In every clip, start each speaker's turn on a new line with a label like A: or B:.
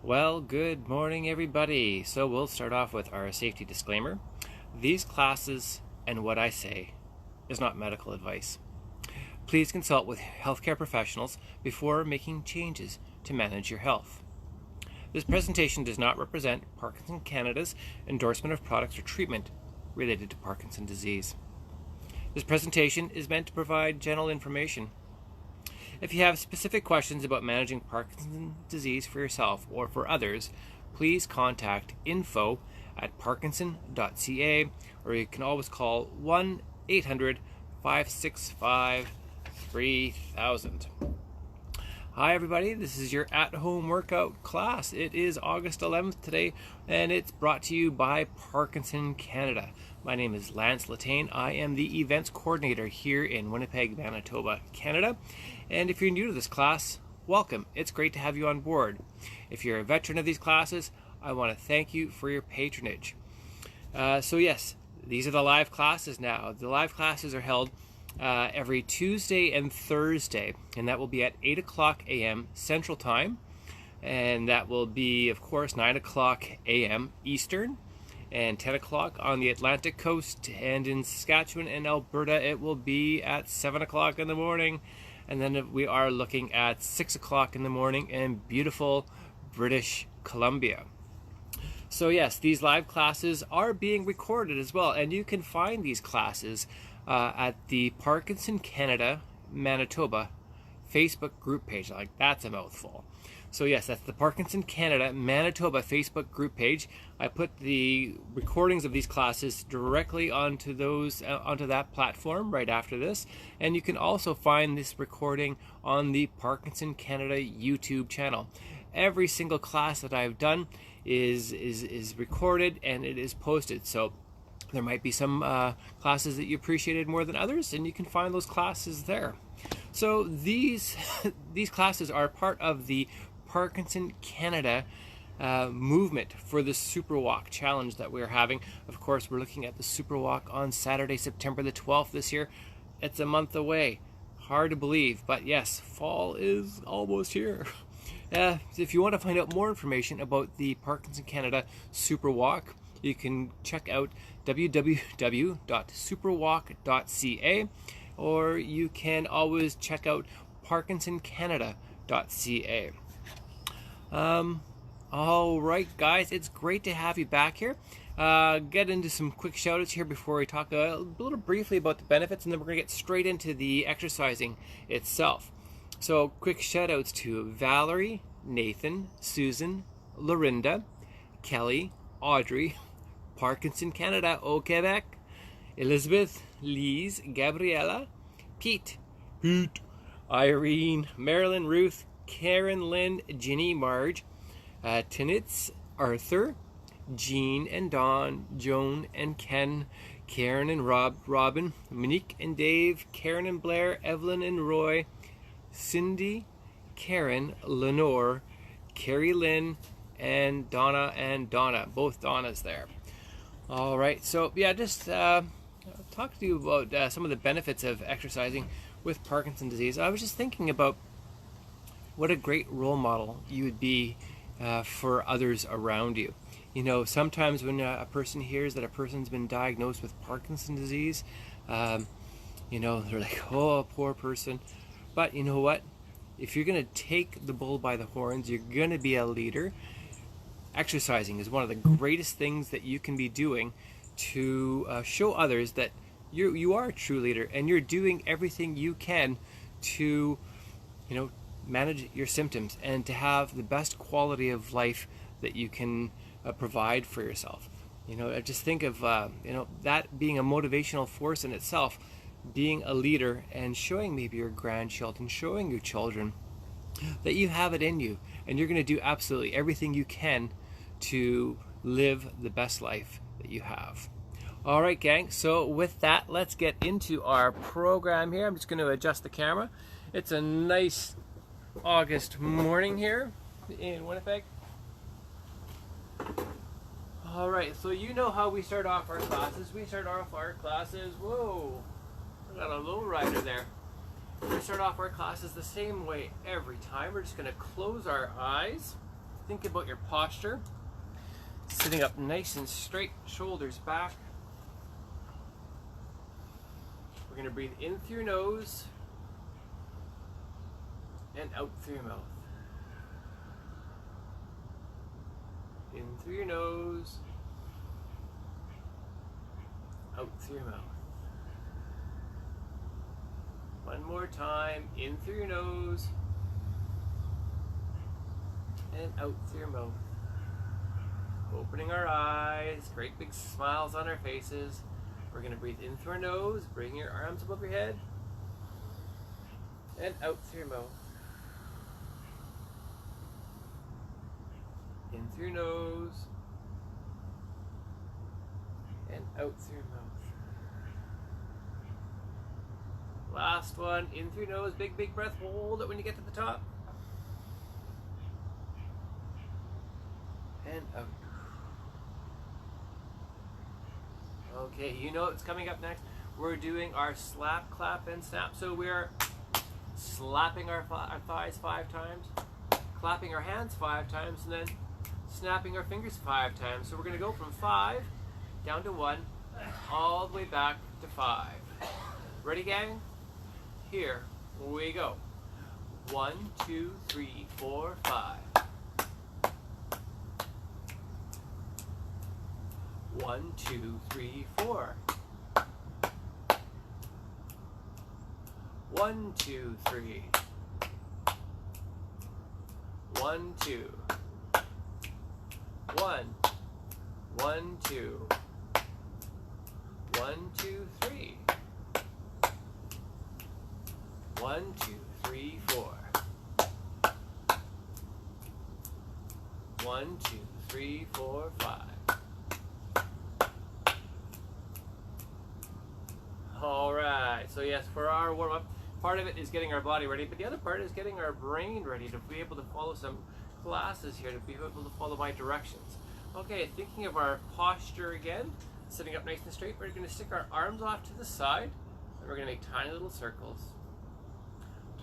A: Well, good morning, everybody. So we'll start off with our safety disclaimer. These classes and what I say is not medical advice. Please consult with healthcare professionals before making changes to manage your health. This presentation does not represent Parkinson Canada's endorsement of products or treatment related to Parkinson's disease. This presentation is meant to provide general information. If you have specific questions about managing Parkinson's disease for yourself or for others, please contact info@parkinson.ca, or you can always call 1-800-565-3000. Hi everybody, this is your at-home workout class. It is August 11th today, and it's brought to you by Parkinson Canada. My name is Lance Letain. I am the events coordinator here in Winnipeg, Manitoba, Canada. And if you're new to this class, welcome. It's great to have you on board. If you're a veteran of these classes, I want to thank you for your patronage. So yes, these are the live classes now. The live classes are held every Tuesday and Thursday, and that will be at 8 o'clock a.m. Central Time, and that will be, of course, 9 o'clock a.m. Eastern, and 10 o'clock on the Atlantic coast, and in Saskatchewan and Alberta it will be at 7 o'clock in the morning, and then we are looking at 6 o'clock in the morning in beautiful British Columbia. So yes, these live classes are being recorded as well, and you can find these classes at the Parkinson Canada Manitoba Facebook group page. Like, that's a mouthful. So yes, that's the Parkinson Canada Manitoba Facebook group page. I put the recordings of these classes directly onto that platform right after this, and you can also find this recording on the Parkinson Canada YouTube channel. Every single class that I've done is recorded and it is posted. So there might be some classes that you appreciated more than others, and you can find those classes there. So these classes are part of the Parkinson Canada movement for the Super Walk challenge that we're having. Of course, we're looking at the Super Walk on Saturday, September the 12th this year. It's a month away. Hard to believe, but yes, fall is almost here. If you want to find out more information about the Parkinson Canada Super Walk, you can check out www.superwalk.ca, or you can always check out parkinsoncanada.ca. All right, guys, it's great to have you back here. Get into some quick shout-outs here before we talk a little briefly about the benefits, and then we're going to get straight into the exercising itself. So quick shout-outs to Valerie, Nathan, Susan, Lorinda, Kelly, Audrey, Parkinson Canada au Quebec, Elizabeth, Lise, Gabriella, Pete, Irene, Marilyn, Ruth, Karen, Lynn, Ginny, Marge, Tinitz, Arthur, Jean and Dawn, Joan and Ken, Karen and Robin, Monique and Dave, Karen and Blair, Evelyn and Roy, Cindy, Karen, Lenore, Carrie Lynn, and Donna, both Donnas there. All right, so yeah, just talk to you about some of the benefits of exercising with Parkinson's disease. I was just thinking about what a great role model you would be for others around you. You know, sometimes when a person hears that a person's been diagnosed with Parkinson's disease, you know, they're like, oh, poor person. But you know what? If you're going to take the bull by the horns, you're going to be a leader. Exercising is one of the greatest things that you can be doing to show others that you are a true leader, and you're doing everything you can to, you know, manage your symptoms and to have the best quality of life that you can provide for yourself. You know, I just think of you know, that being a motivational force in itself, being a leader and showing maybe your grandchildren, showing your children that you have it in you, and you're going to do absolutely everything you can to live the best life that you have. All right, gang, so with that, let's get into our program here. I'm just going to adjust the camera. It's a nice August morning here in Winnipeg. All right, so you know how we start off our classes. We start off our classes, whoa, I got a low rider there. We start off our classes the same way every time. We're just going to close our eyes. think about your posture. Sitting up nice and straight, shoulders back. We're going to breathe in through your nose and out through your mouth. In through your nose, out through your mouth. One more time, in through your nose and out through your mouth. Opening our eyes, great big smiles on our faces. We're going to breathe in through our nose, bring your arms above your head, and out through your mouth. In through your nose, and out through your mouth. Last one, in through your nose, big, big breath, hold it when you get to the top. And out. Okay, you know what's coming up next. We're doing our slap, clap, and snap. So we're slapping our thighs 5 times, clapping our hands 5 times, and then snapping our fingers 5 times. So we're going to go from 5 down to 1, all the way back to 5. Ready, gang? Here we go. 1, 2, 3, 4, 5. 1, 2, 3, 4. 1, 2, 3. 1, 2. 1. 1, 2. 1, 2, 3. 1, 2, 3, 4. 1, 2, 3, 4, 5. Alright, so yes, for our warm-up, part of it is getting our body ready, but the other part is getting our brain ready to be able to follow some classes here, to be able to follow my directions. Okay, thinking of our posture again, sitting up nice and straight, we're going to stick our arms off to the side, and we're going to make tiny little circles.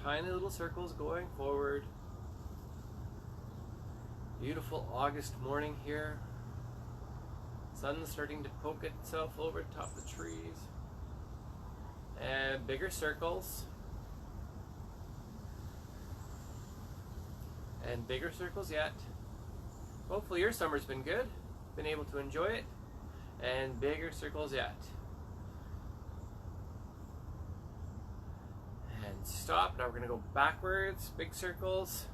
A: Tiny little circles going forward. Beautiful August morning here. Sun's starting to poke itself over the top of the trees. And bigger circles. And bigger circles yet. Hopefully your summer's been good. Been able to enjoy it. And bigger circles yet. And stop. Now we're going to go backwards. Big circles.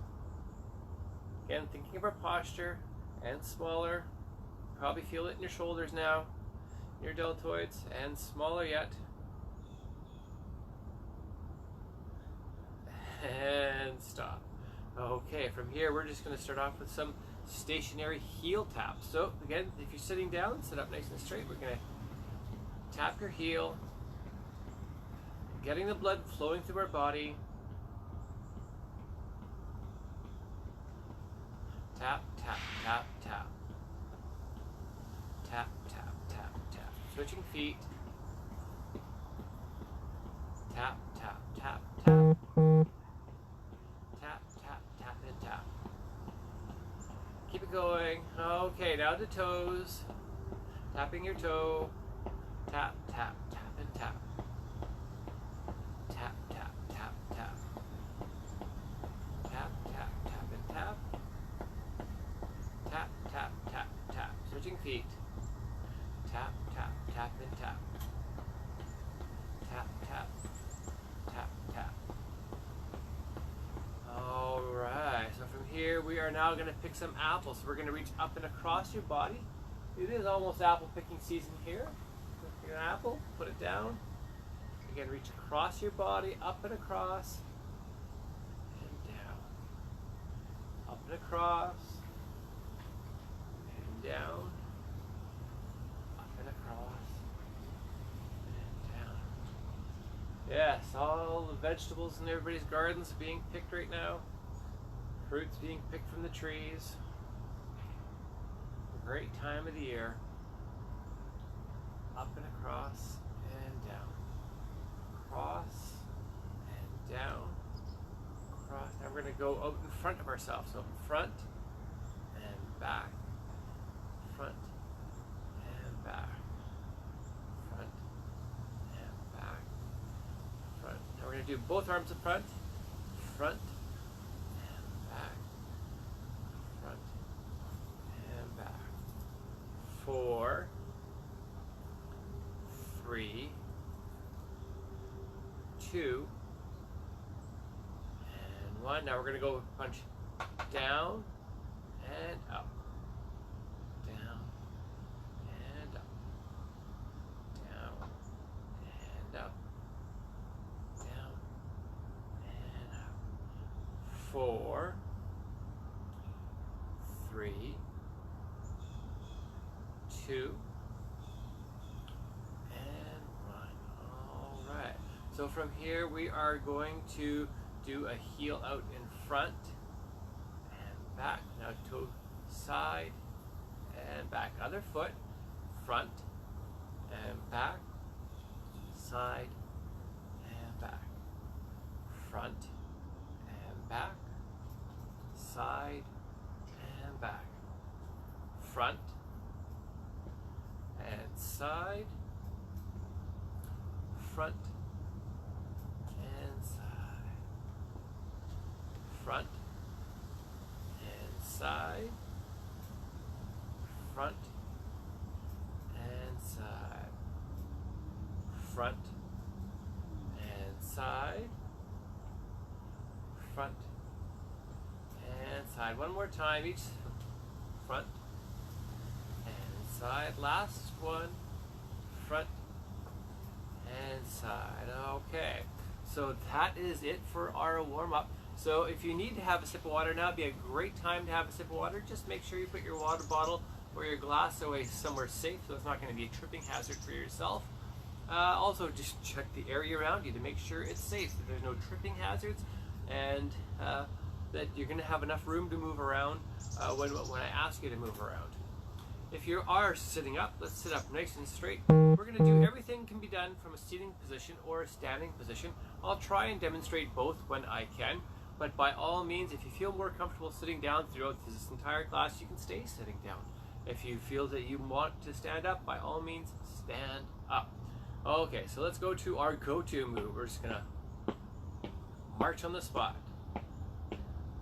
A: Again, thinking of our posture. And smaller. Probably feel it in your shoulders now. Your deltoids. And smaller yet. And stop. Okay, from here we're just going to start off with some stationary heel taps. So again, if you're sitting down, sit up nice and straight. We're going to tap your heel, getting the blood flowing through our body. Tap, tap, tap, tap. Tap, tap, tap, tap. Switching feet. Tap, tap, tap, tap. Tap, tap, tap, and tap. Keep it going. Okay, now to toes. Tapping your toe. Tap, tap, tap, and tap. Tap, tap, tap, tap. Tap, tap, tap, and tap. Tap, tap, tap, tap. Switching feet. Tap, tap, tap, and tap. Tap, tap, tap, tap. Alright, so from here we are now going to pick some apples. So we're going to reach up and across your body. It is almost apple picking season here. Pick an apple, put it down. Again, reach across your body, up and across, and down. Up and across, and down. Up and across, and down. Yes, all the vegetables in everybody's gardens being picked right now. Fruits being picked from the trees. A great time of the year. Up and across and down. Across and down. Across. Now we're going to go out in front of ourselves. So in front back, front and back, front and back, front. Now we're going to do both arms in front, front and back, front and back. 4, 3, 2, and 1. Now we're going to go punch down and up, down and up, down and up, down and up. 4, 3, 2, and 1. All right. So from here we are going to do a heel out in front and back. Now toe side and back. Other foot, front and back, side and back, front and back, side and back, front and side, front and side, front and side, front and side, front and side, front and side. One more time each, front and side. Last one, front and side. Okay, so that is it for our warm-up. So if you need to have a sip of water now, it'd be a great time to have a sip of water. Just make sure you put your water bottle or your glass away somewhere safe, so it's not going to be a tripping hazard for yourself. Also, just check the area around you to make sure it's safe, that there's no tripping hazards, and that you're going to have enough room to move around when I ask you to move around. If you are sitting up, let's sit up nice and straight. We're going to do everything can be done from a sitting position or a standing position. I'll try and demonstrate both when I can, but by all means, if you feel more comfortable sitting down throughout this entire class, you can stay sitting down. If you feel that you want to stand up, by all means, stand up. Okay, so let's go to our go-to move. We're just going to march on the spot.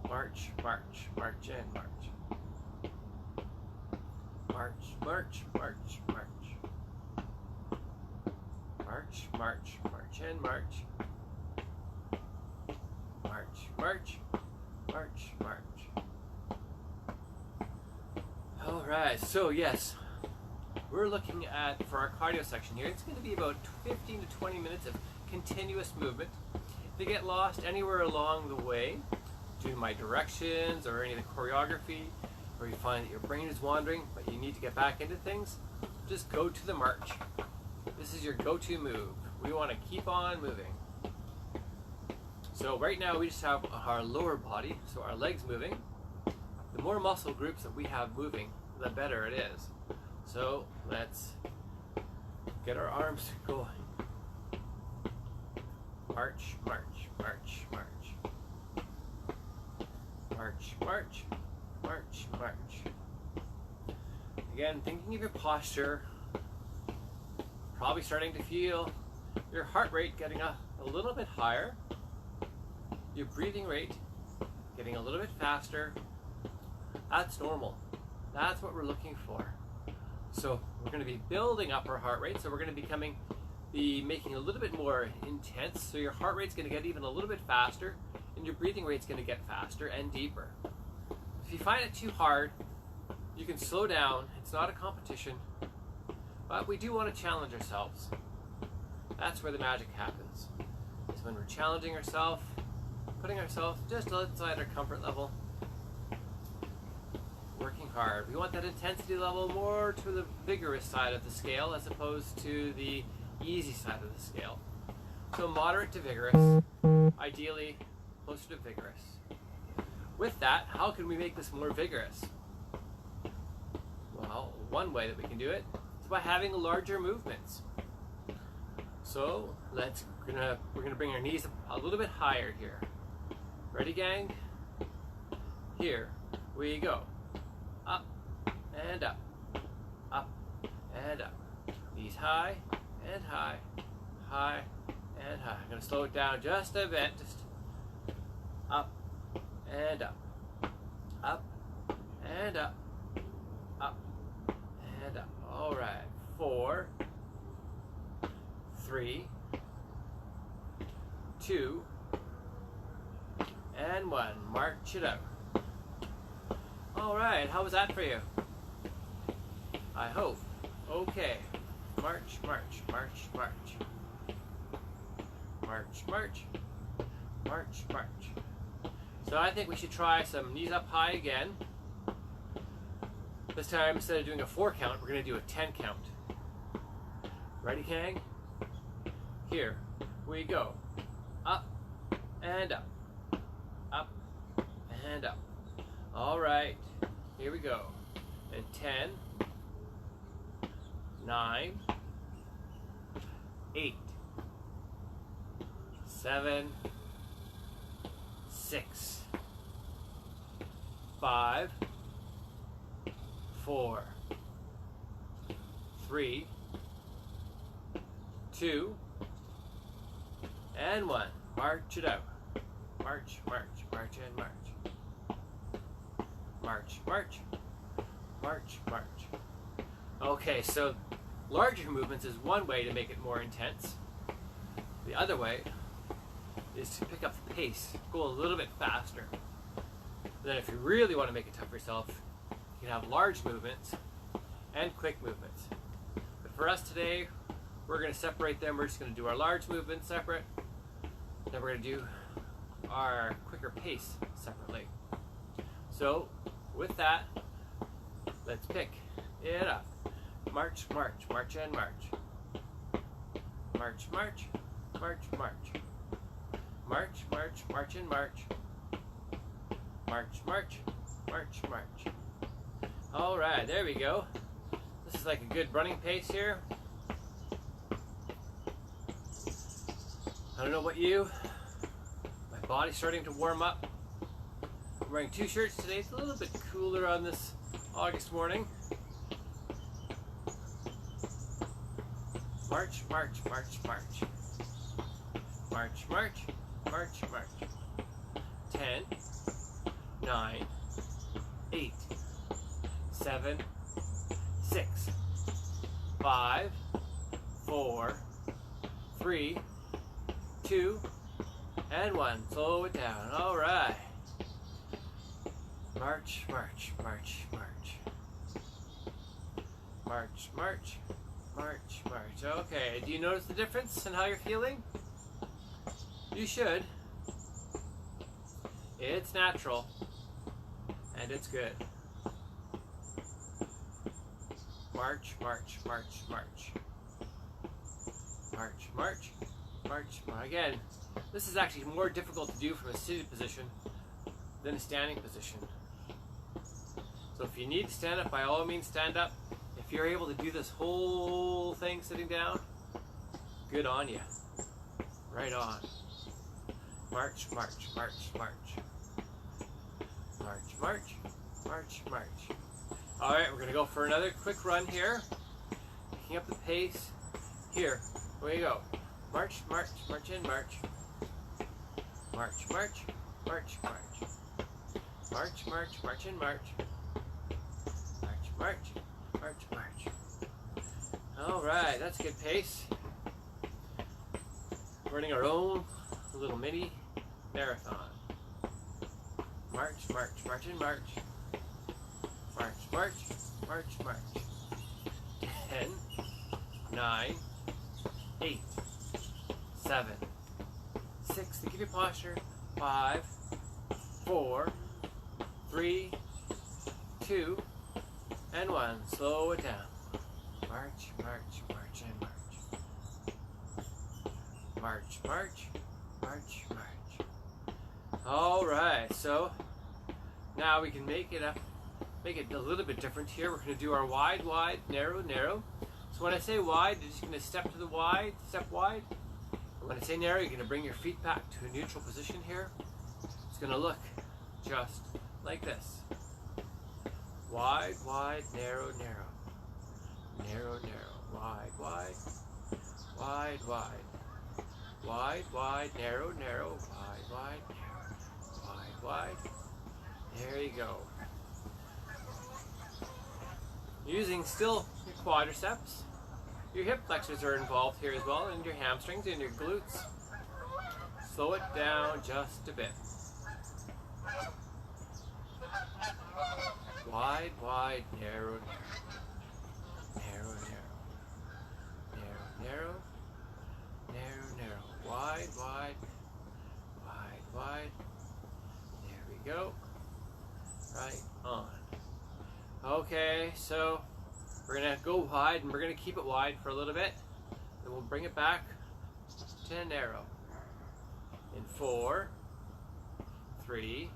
A: March, march, march, and march. March, march, march, march. March, march, march, and march. March, march, march, march. All right, so yes, we're looking at, for our cardio section here, it's going to be about 15 to 20 minutes of continuous movement. If you get lost anywhere along the way, due to my directions or any of the choreography, or you find that your brain is wandering but you need to get back into things, just go to the march. This is your go-to move. We want to keep on moving. So right now we just have our lower body, so our legs moving. The more muscle groups that we have moving, the better it is. So let's get our arms going. March, march, march, march. March, march, march, march. Again, thinking of your posture, probably starting to feel your heart rate getting a little bit higher, your breathing rate getting a little bit faster. That's normal. That's what we're looking for. So we're going to be building up our heart rate, so we're going to be making a little bit more intense, so your heart rate's going to get even a little bit faster, and your breathing rate's going to get faster and deeper. If you find it too hard, you can slow down. It's not a competition, but we do want to challenge ourselves. That's where the magic happens, is when we're challenging ourselves, putting ourselves just outside our comfort level, working hard. We want that intensity level more to the vigorous side of the scale as opposed to the easy side of the scale. So moderate to vigorous, ideally closer to vigorous. With that, how can we make this more vigorous? Well, one way that we can do it is by having larger movements. So we're gonna bring our knees a little bit higher here. Ready, gang? Here we go. Up, and up, up and up. Knees high and high, high and high. I'm going to slow it down just a bit, just up and up, up and up, up and up. All right, 4, 3, 2, and 1. March it out. All right, how was that for you? I hope. Okay. March, march, march, march. March, march, march, march. So I think we should try some knees up high again. This time, instead of doing a 4 count, we're going to do a 10 count. Ready, Kang? Here we go. Up and up. Up and up. All right, here we go. And 10, 9, 8, 7, 6, 5, 4, 3, 2, and 1. March it out. March, march, march, and march. March, march, march, march. Okay, so larger movements is one way to make it more intense. The other way is to pick up the pace, go a little bit faster. Then if you really want to make it tough for yourself, you can have large movements and quick movements. But for us today, we're going to separate them. We're just going to do our large movements separate. Then we're going to do our quicker pace separately. So with that, let's pick it up. March, march, march, and march. March, march, march, march. March, march, march, and march. March, march, march, march. All right, there we go. This is like a good running pace here. I don't know about you. My body's starting to warm up. I'm wearing 2 shirts today. It's a little bit cooler on this August morning. March, march, march, march. March, march, march, march. 10, 9, 8, 7, 6, 5, 4, 3, 2, and 1. Slow it down. All right. March, march, march, march. March, march, march, march. Okay, do you notice the difference in how you're feeling? You should. It's natural, and it's good. March, march, march, march. March, march, march, march. Again, this is actually more difficult to do from a seated position than a standing position. So if you need to stand up, by all means stand up. If you're able to do this whole thing sitting down, good on you. Right on. March, march, march, march. March, march, march, march. All right, we're going to go for another quick run here. Picking up the pace. Here, away you go. March, march, march, and march. March, march, march, march. March, march, march, and march. March, march, march. All right, that's a good pace. Running our own little mini marathon. March, march, march, and march. March, march, march, march. 10, 9, 8, 7, 6. To give you posture. 5, 4, 3, 2, and 1. Slow it down. March, march, march, and march. March, march, march, march. All right, so now we can make it a little bit different here. We're going to do our wide, wide, narrow, narrow. So when I say wide, you're just going to step to the wide, step wide. And when I say narrow, you're going to bring your feet back to a neutral position here. It's going to look just like this. Wide, wide, narrow, narrow. Narrow, narrow. Wide, wide. Wide, wide. Wide, wide, narrow, narrow. Wide, wide, narrow. Wide, wide. There you go. Using still your quadriceps. Your hip flexors are involved here as well, and your hamstrings and your glutes. Slow it down just a bit. Wide, wide, narrow, narrow. Narrow, narrow. Narrow, narrow. Narrow, narrow. Wide, wide. Wide, wide. There we go. Right on. Okay, so we're going to go wide, and we're going to keep it wide for a little bit. Then we'll bring it back to narrow. In 4, 3,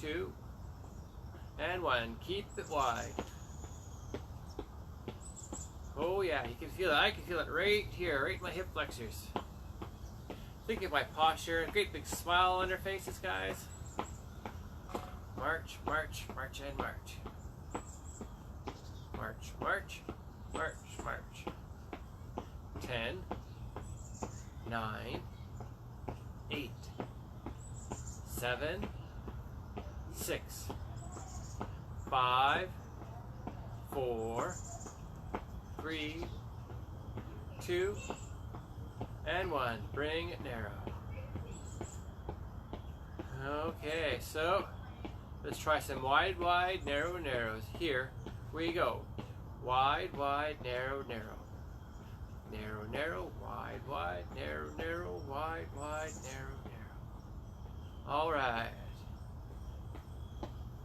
A: 2, and 1. Keep it wide. Oh yeah, you can feel it. I can feel it right here, right in my hip flexors. Think of my posture. Great big smile on their faces, guys. March, march, march, and march. March, march, march, march. 10, 9, 8, 7, 6, 5, 4, 3, 2, and 1. Bring it narrow. Okay, so let's try some wide, wide, narrow, narrows. Here we go. Wide, wide, narrow, narrow. Narrow, narrow, wide, wide, narrow, narrow, wide, wide, narrow, narrow. All right.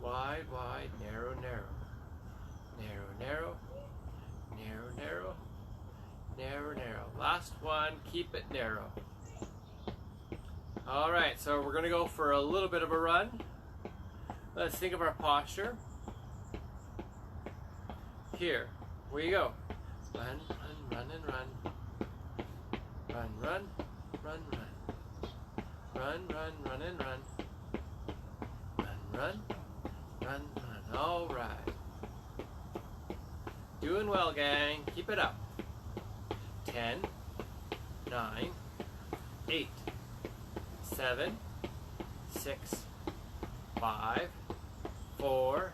A: Wide, wide, narrow, narrow. Narrow, narrow. Narrow, narrow. Narrow, narrow. Last one, keep it narrow. All right, so we're going to go for a little bit of a run. Let's think of our posture. Here we go. Run, run, run, and run. Run, run, run, run. Run, run, run, and run. Run, run, run, run. All right. Doing well, gang. Keep it up. 10, 9, 8, 7, 6, 5, 4,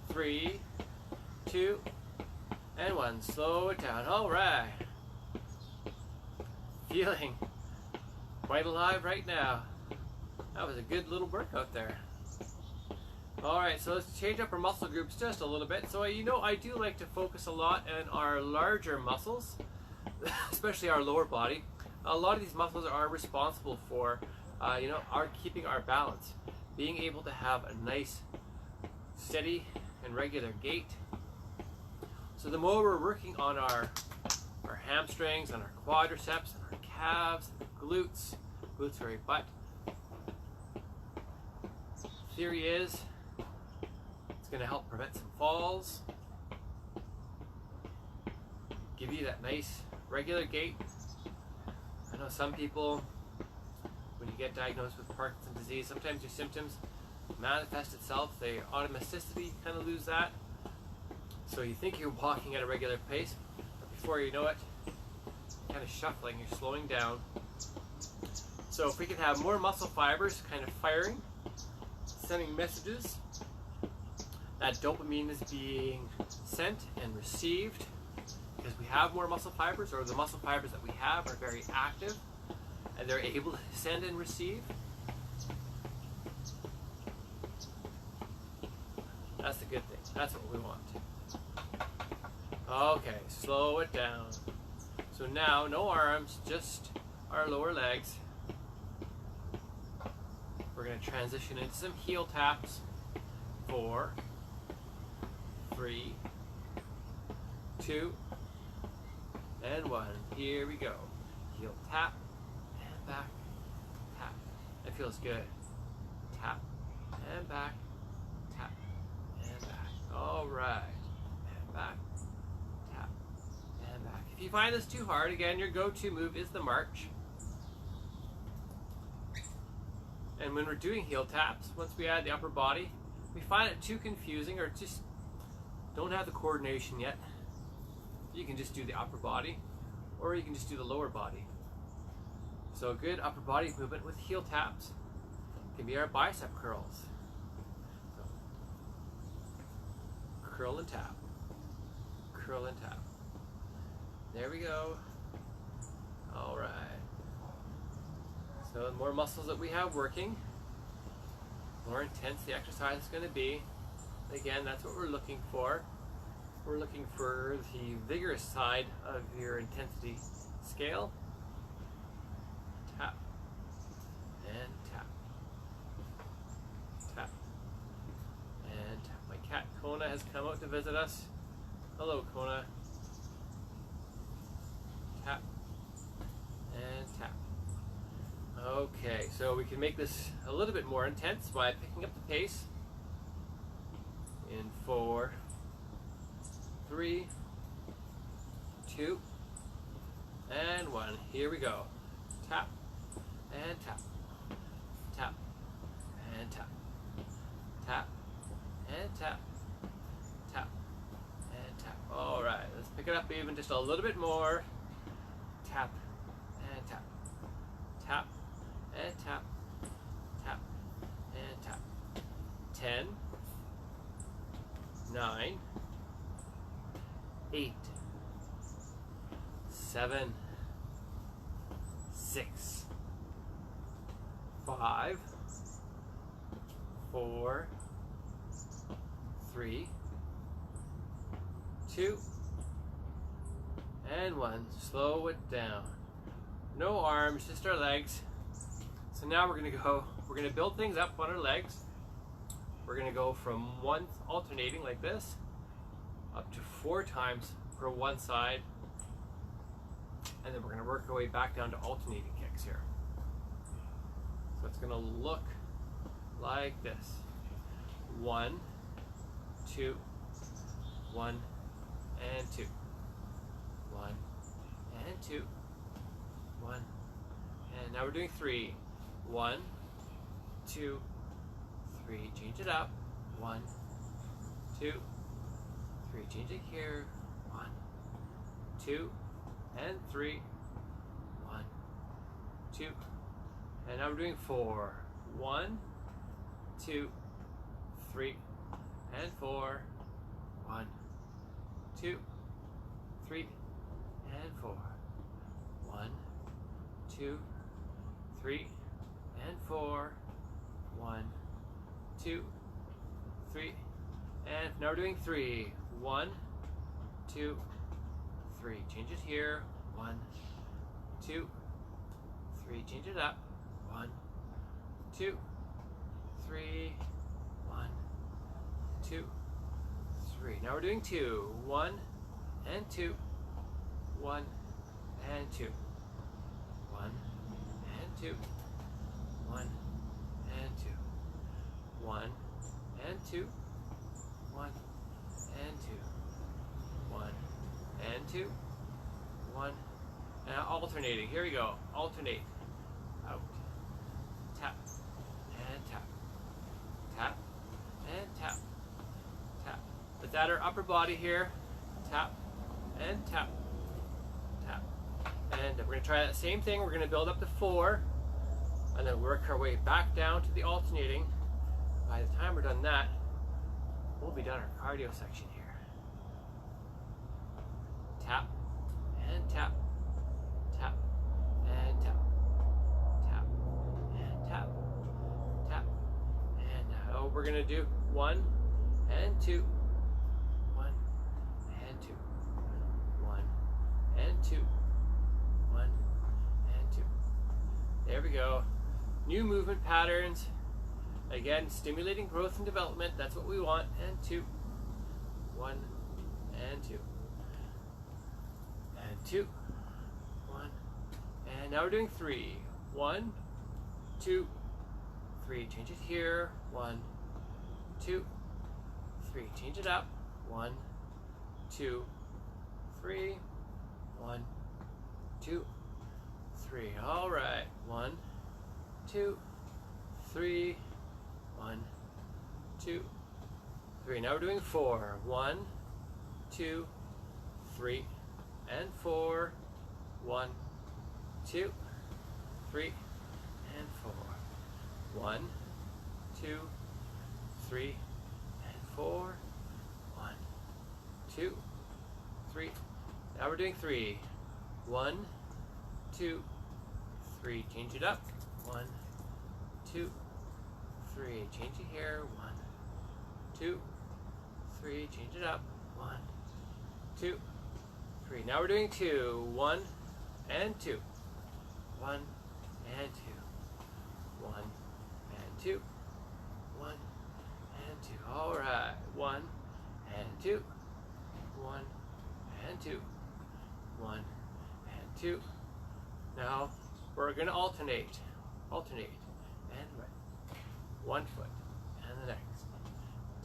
A: 3, 2, and 1. Slow it down. All right. Feeling quite alive right now. That was a good little workout there. Alright, so let's change up our muscle groups just a little bit. So you know I do like to focus a lot on our larger muscles, especially our lower body. A lot of these muscles are responsible for our keeping our balance, being able to have a nice, steady, and regular gait. So the more we're working on our hamstrings, and our quadriceps, and our calves, and glutes are your butt. Theory is it's going to help prevent some falls, give you that nice regular gait. I know some people, when you get diagnosed with Parkinson's disease, sometimes your symptoms manifest itself. They automaticity kind of lose that. So you think you're walking at a regular pace, but before you know it, you're kind of shuffling, you're slowing down. So if we can have more muscle fibers kind of firing, sending messages, that dopamine is being sent and received because we have more muscle fibers, or the muscle fibers that we have are very active and they're able to send and receive. That's the good thing. That's what we want. Okay, slow it down. So now, no arms, just our lower legs. We're going to transition into some heel taps. 4, 3, 2, and 1. Here we go. Heel tap, and back, tap. That feels good. Tap, and back, tap, and back. All right. And back, tap, and back. If you find this too hard, again, your go-to move is the march. And when we're doing heel taps, once we add the upper body, we find it too confusing or just don't have the coordination yet, you can just do the upper body or you can just do the lower body. So a good upper body movement with heel taps can be our bicep curls. So, curl and tap, curl and tap. There we go. All right. So the more muscles that we have working, the more intense the exercise is going to be. Again, that's what we're looking for. We're looking for the vigorous side of your intensity scale. Tap and tap. Tap and tap. My cat Kona has come out to visit us. Hello, Kona. Tap and tap. Okay, so we can make this a little bit more intense by picking up the pace in 4, 3, 2, and 1. Here we go. Tap and tap. Tap and tap. Tap and tap. Tap and tap. All right, let's pick it up even just a little bit more. Tap and tap. Tap and tap. Tap and tap. 10, 9, 8, 7, 6, 5, 4, 3, 2, and 1. Slow it down. No arms, just our legs. So now we're going to build things up on our legs. We're going to go from one alternating like this up to 4 times per one side, and then we're going to work our way back down to alternating kicks here. So it's going to look like this. 1, 2, 1, and 2. 1 and 2. 1, and now we're doing 3. 1, 2, 3. Change it up. 1, 2, 3. Change it here. 1, 2, and 3. 1, 2, and now we're doing 4. 1, 2, 3, and 4. 1, 2, 3, and 4. 1, 2, 3, and 4. 1, 2, 3, and now we're doing 3. 1, 2, 3. Change it here. 1, 2, 3. Change it up. 1, 2, 3. 1, 2, 3. Now we're doing 2. 1 and 2. 1 and 2. 1 and 2. 1 and 2. 1 and 2. 1 and 2. 1 and 2. 1. And alternating. Here we go. Alternate. Out. Tap. And tap. Tap. And tap. Tap. Let's add our upper body here. Tap. And tap. Tap. And we're going to try that same thing. We're going to build up to 4. And then work our way back down to the alternating. By the time we're done that, we'll be done our cardio section here. Tap and tap. Tap and tap. Tap and tap. Tap. And now we're going to do 1 and 2. 1 and 2. 1 and 2. 1 and 2. There we go. New movement patterns. Again, stimulating growth and development. That's what we want. And 2. 1 and 2. And 2. 1. And now we're doing 3. 1, 2, 3. Change it here. 1, 2, 3. Change it up. 1, 2, 3. 1, 2, 3. All right. 1, 2, 3. 1, 2, 3. Now we're doing 4. 1, 2, 3, and 4. 1, 2, 3, and 4. 1, 2, 3, and 4. 1, 2, 3. Now we're doing 3. 1, 2, 3. Change it up. 1, 2, 3. Change it here. 1, 2, 3. Change it up. 1, 2, 3. Now we're doing 2. 1 and 2. 1 and 2. 1 and 2. 1 and 2. All right. 1 and 2. 1 and 2. 1 and 2. Now we're going to alternate and right. One foot and the next.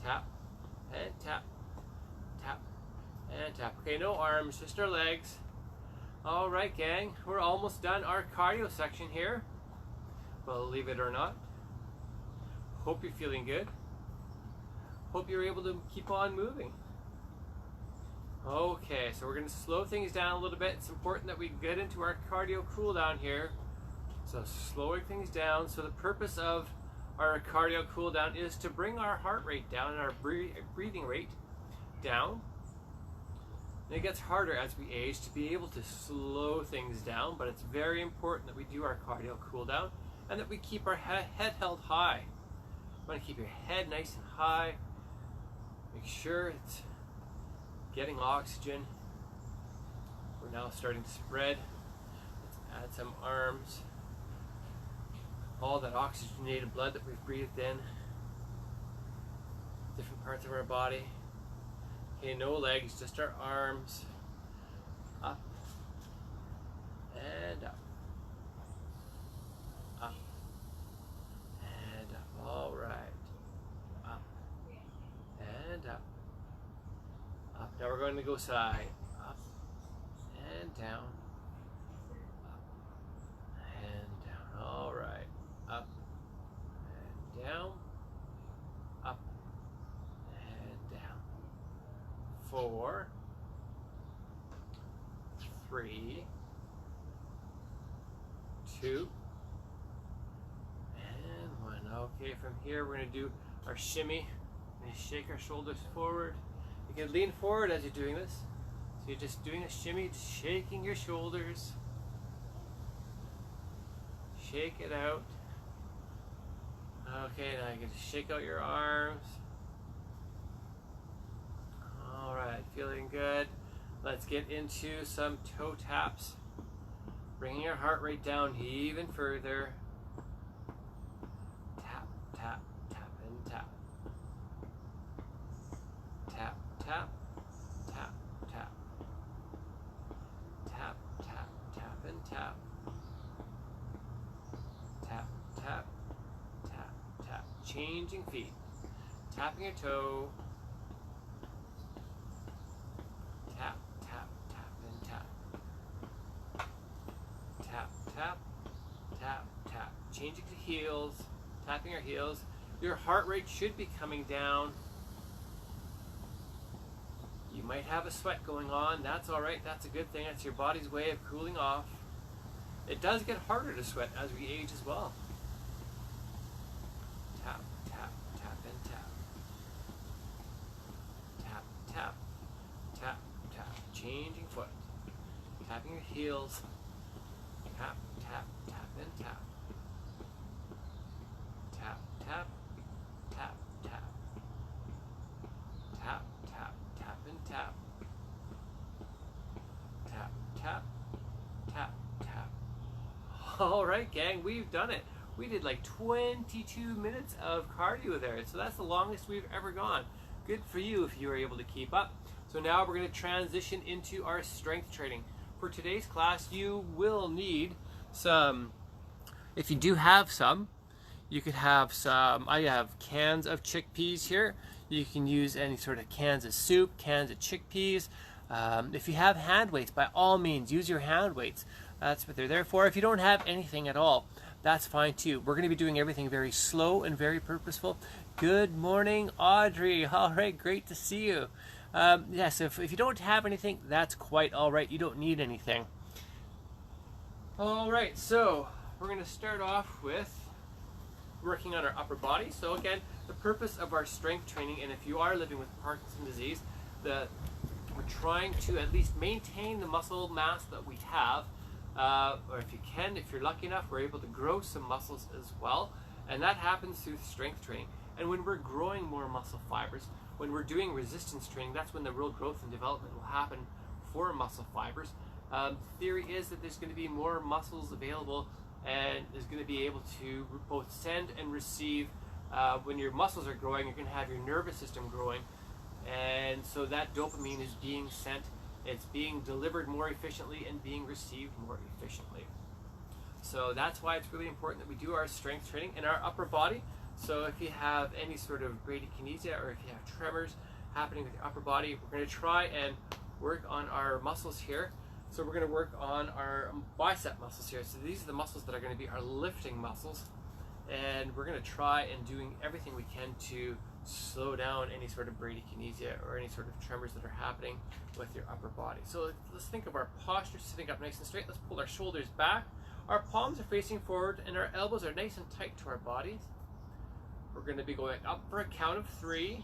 A: Tap and tap, tap and tap. Okay, no arms, just our legs. All right, gang, we're almost done our cardio section here. Believe it or not. Hope you're feeling good. Hope you're able to keep on moving. Okay, so we're going to slow things down a little bit. It's important that we get into our cardio cool down here. So slowing things down. So the purpose of our cardio cool down is to bring our heart rate down and our breathing rate down. And it gets harder as we age to be able to slow things down, but it's very important that we do our cardio cool down and that we keep our head held high. You want to keep your head nice and high. Make sure it's getting oxygen. We're now starting to spread. Let's add some arms. All that oxygenated blood that we've breathed in. Different parts of our body. Okay, no legs, just our arms. Up and up. Up and up. All right. Up and up. Up. Now we're going to go side. Up and down. Up and down. All right. Up and down. Up and down. 4, 3, 2, and 1. Okay, from here we're going to do our shimmy. We're going to shake our shoulders forward. You can lean forward as you're doing this. So you're just doing a shimmy, just shaking your shoulders. Shake it out. Okay, now you can just shake out your arms. Alright, feeling good. Let's get into some toe taps. Bringing your heart rate down even further. Tap, tap, tap, and tap. Tap, tap, tap, tap. Tap, tap, tap, and tap. Tap, tap, tap, tap. Changing feet. Tapping your toe. Tap, tap, tap, and tap. Tap, tap, tap, tap. Changing to heels. Tapping your heels. Your heart rate should be coming down. You might have a sweat going on. That's all right. That's a good thing. That's your body's way of cooling off. It does get harder to sweat as we age as well. Tap, tap, tap, and tap. Tap, tap, tap, tap. Changing foot. Tapping your heels. Tap, tap, tap, and tap. Tap, tap, tap, tap. Tap, tap, tap, and tap. Tap, tap, tap, tap. All right, gang, we've done it. We did like 22 minutes of cardio there, so that's the longest we've ever gone. Good for you if you were able to keep up. So now we're going to transition into our strength training. For today's class, you will need some, if you do have some, you could have some, I have cans of chickpeas here. You can use any sort of cans of soup, cans of chickpeas. If you have hand weights, by all means, use your hand weights. That's what they're there for. If you don't have anything at all, that's fine too. We're going to be doing everything very slow and very purposeful. Good morning, Audrey. All right, great to see you. Yes, if you don't have anything, that's quite all right. You don't need anything. All right, so we're going to start off with working on our upper body. So again, the purpose of our strength training, and if you are living with Parkinson's disease, we're trying to at least maintain the muscle mass that we have, or if you're lucky enough, we're able to grow some muscles as well, and that happens through strength training. And when we're growing more muscle fibers, when we're doing resistance training, that's when the real growth and development will happen for muscle fibers. Theory is that there's going to be more muscles available and is going to be able to both send and receive. When your muscles are growing, you're going to have your nervous system growing, and so that dopamine is being sent, it's being delivered more efficiently and being received more efficiently. So that's why it's really important that we do our strength training in our upper body. So if you have any sort of bradykinesia or if you have tremors happening with your upper body, we're going to try and work on our muscles here. So we're going to work on our bicep muscles here. So these are the muscles that are going to be our lifting muscles. And we're going to try and doing everything we can to slow down any sort of bradykinesia or any sort of tremors that are happening with your upper body. So let's think of our posture, sitting up nice and straight. Let's pull our shoulders back. Our palms are facing forward and our elbows are nice and tight to our bodies. We're going to be going up for a count of 3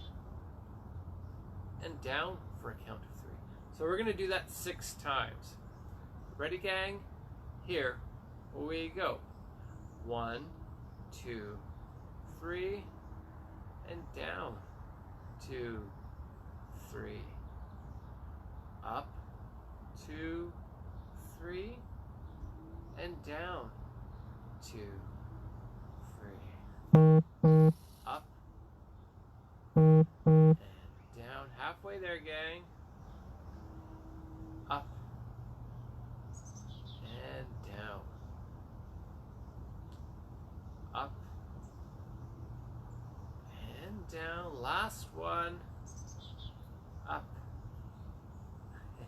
A: and down for a count of 3. So we're going to do that 6 times. Ready, gang? Here we go. 1, 2, 3, and down. 2, 3, up, 2, 3, and down. 2, 3. Up and down. Halfway there, gang. Up and down. Up and down. Last one. Up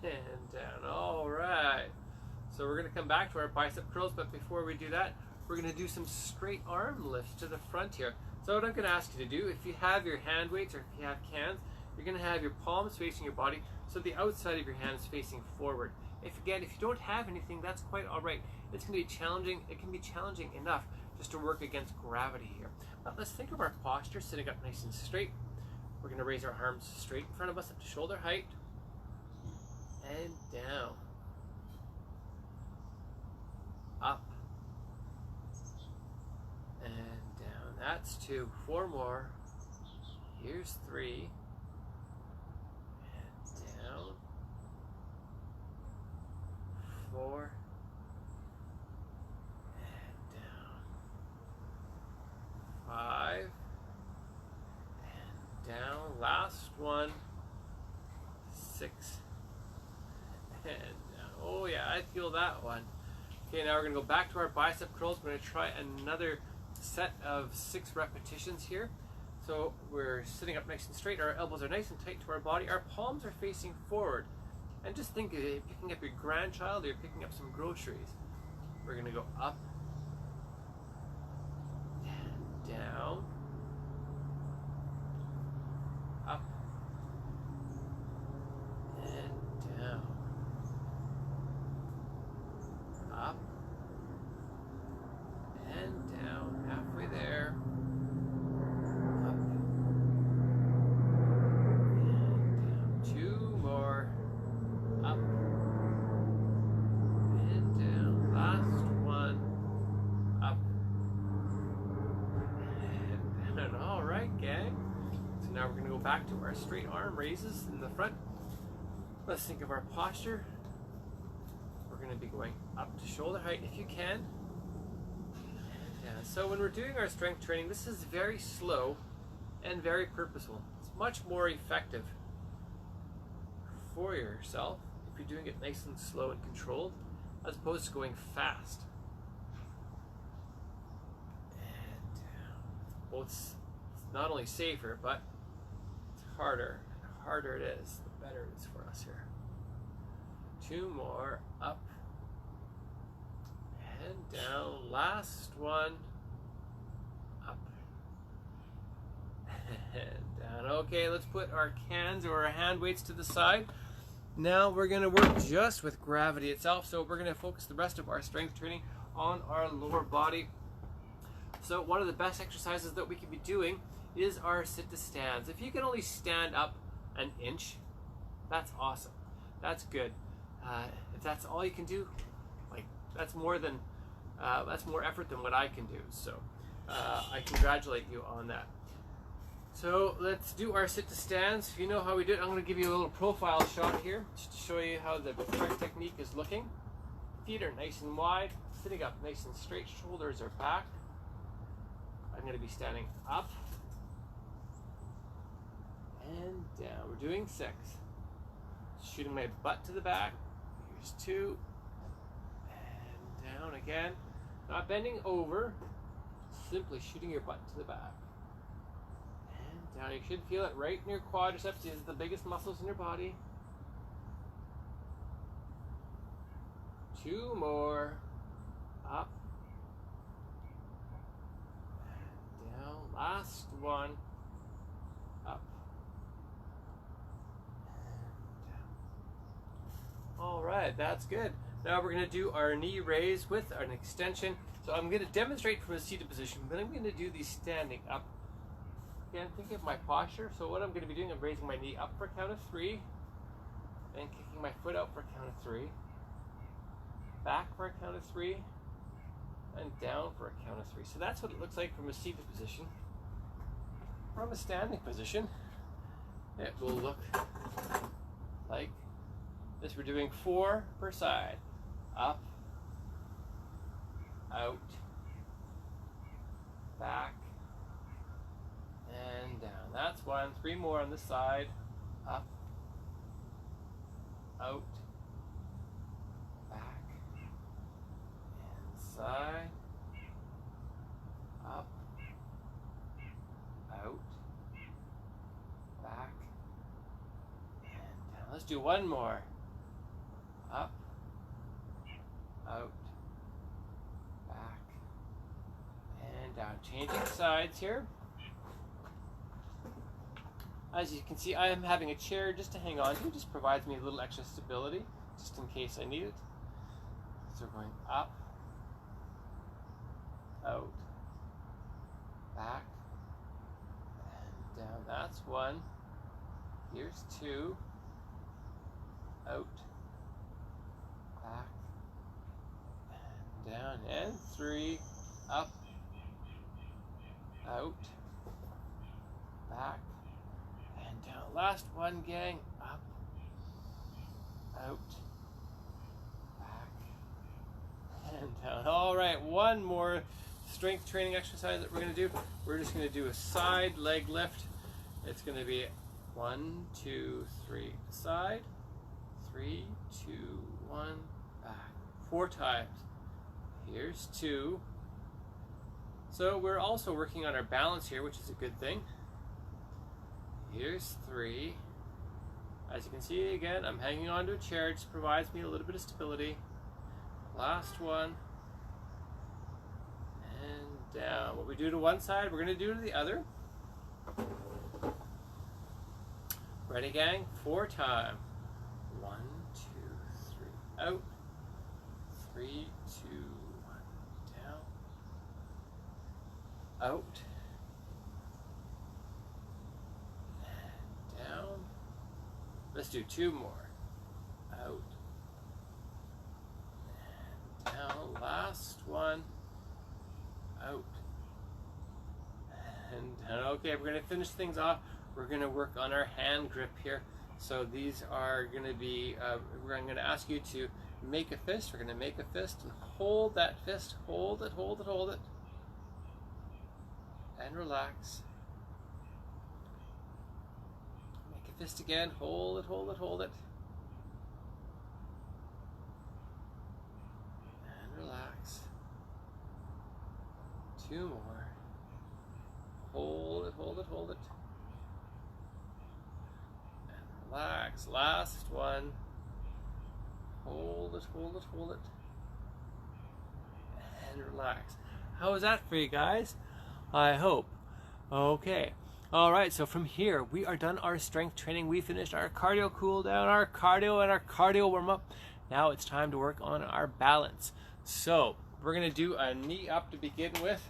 A: and down. All right. So we're going to come back to our bicep curls, but before we do that, we're going to do some straight arm lifts to the front here. So what I'm going to ask you to do, if you have your hand weights or if you have cans, you're going to have your palms facing your body, so the outside of your hand is facing forward. If you don't have anything, that's quite all right. It's going to be challenging. It can be challenging enough just to work against gravity here. But let's think of our posture, sitting up nice and straight. We're going to raise our arms straight in front of us up to shoulder height and down. Up and down. That's 2. 4 more. Here's 3 and down. 4 and down. 5 and down. Last one. 6 and down. Oh yeah, I feel that one. Okay, now we're going to go back to our bicep curls. We're going to try another set of 6 repetitions here. So we're sitting up nice and straight. Our elbows are nice and tight to our body. Our palms are facing forward. And just think of it, picking up your grandchild or you're picking up some groceries. We're going to go up and down. Up and down. Up and down, halfway there. Up and down. 2 more. Up and down. Last one. Up and down. All right, gang. So now we're going to go back to our straight arm raises in the front. Let's think of our posture. We're going to be going up to shoulder height if you can. Yeah, so when we're doing our strength training, this is very slow and very purposeful. It's much more effective for yourself if you're doing it nice and slow and controlled, as opposed to going fast. And well, it's not only safer, but it's harder. The harder it is, the better it is for us here. 2 more. Up and down. Last one. Up And down. Okay, let's put our cans or our hand weights to the side. Now we're going to work just with gravity itself. So we're going to focus the rest of our strength training on our lower body. So one of the best exercises that we can be doing is our sit to stands. If you can only stand up an inch, that's awesome. That's good. If that's all you can do, like that's more effort than what I can do. So I congratulate you on that. So let's do our sit to stands. If you know how we do it, I'm going to give you a little profile shot here just to show you how the correct technique is looking. Feet are nice and wide, sitting up nice and straight, shoulders are back. I'm going to be standing up and down. We're doing 6. Shooting my butt to the back. Here's 2. And down again. Not bending over, simply shooting your butt to the back. And down. You should feel it right in your quadriceps. These are the biggest muscles in your body. 2 more. Up. And down. Last one. Up. Alright, that's good. Now we're going to do our knee raise with an extension. So I'm going to demonstrate from a seated position, but I'm going to do these standing up. Again, think of my posture. So what I'm going to be doing, I'm raising my knee up for a count of 3, and kicking my foot out for a count of 3, back for a count of 3, and down for a count of 3. So that's what it looks like from a seated position. From a standing position, it will look like this. We're doing 4 per side. Up, out, back, and down. That's 1. 3 more on this side. Up, out, back, inside, up, out, back, and down. Let's do 1 more. Up, out, back, and down. Changing sides here. As you can see, I am having a chair just to hang on to. It just provides me a little extra stability, just in case I need it. So we're going up, out, back, and down. That's 1. Here's 2. Out, back, and down. And 3. Up, out, back, and down. Last one, gang. Up, out, back, and down. All right, 1 more strength training exercise that we're going to do. We're just going to do a side leg lift. It's going to be 1, 2, 3, side, 3, 2, 1, back. 4 times. Here's 2. So we're also working on our balance here, which is a good thing. Here's 3. As you can see, again, I'm hanging onto a chair. It just provides me a little bit of stability. Last one. And down. What we do to one side, we're going to do to the other. Ready, gang? 4 times. 1, 2, 3. Out. 3, 2, 1. Down. Out. And down. Let's do 2 more. Out. And down. Last one. Out. And down. Okay, we're going to finish things off. We're going to work on our hand grip here. So these are going to be, I'm going to ask you to make a fist. We're going to make a fist and hold that fist. Hold it, hold it, hold it. And relax. Make a fist again. Hold it, hold it, hold it. And relax. 2 more. Hold it, hold it, hold it. And relax. Last one. Hold it, hold it, hold it. And relax. How was that for you guys? I hope. Okay. All right, so from here, we are done our strength training. We finished our cardio cool down, our cardio and our cardio warm up. Now it's time to work on our balance. So we're gonna do a knee up to begin with.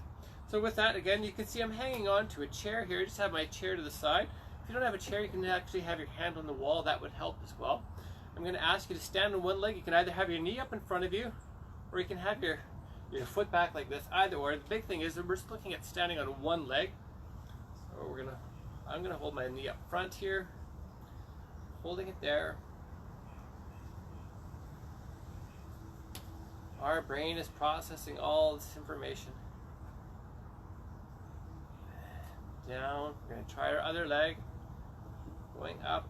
A: So with that, again, you can see I'm hanging on to a chair here. I just have my chair to the side. If you don't have a chair, you can actually have your hand on the wall. That would help as well. I'm gonna ask you to stand on one leg. You can either have your knee up in front of you, or you can have your foot back like this, either or. The big thing is that we're just looking at standing on one leg. So I'm gonna hold my knee up front here, holding it there. Our brain is processing all this information. Down, we're gonna try our other leg, going up.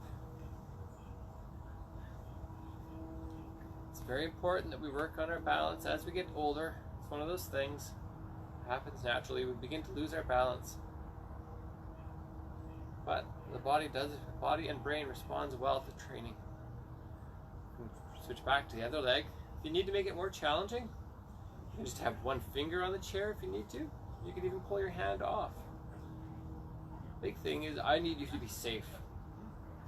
A: It's very important that we work on our balance as we get older. It's one of those things that happens naturally. We begin to lose our balance. But the body and brain responds well to training. Switch back to the other leg. If you need to make it more challenging, you can just have one finger on the chair if you need to. You can even pull your hand off. Big thing is I need you to be safe.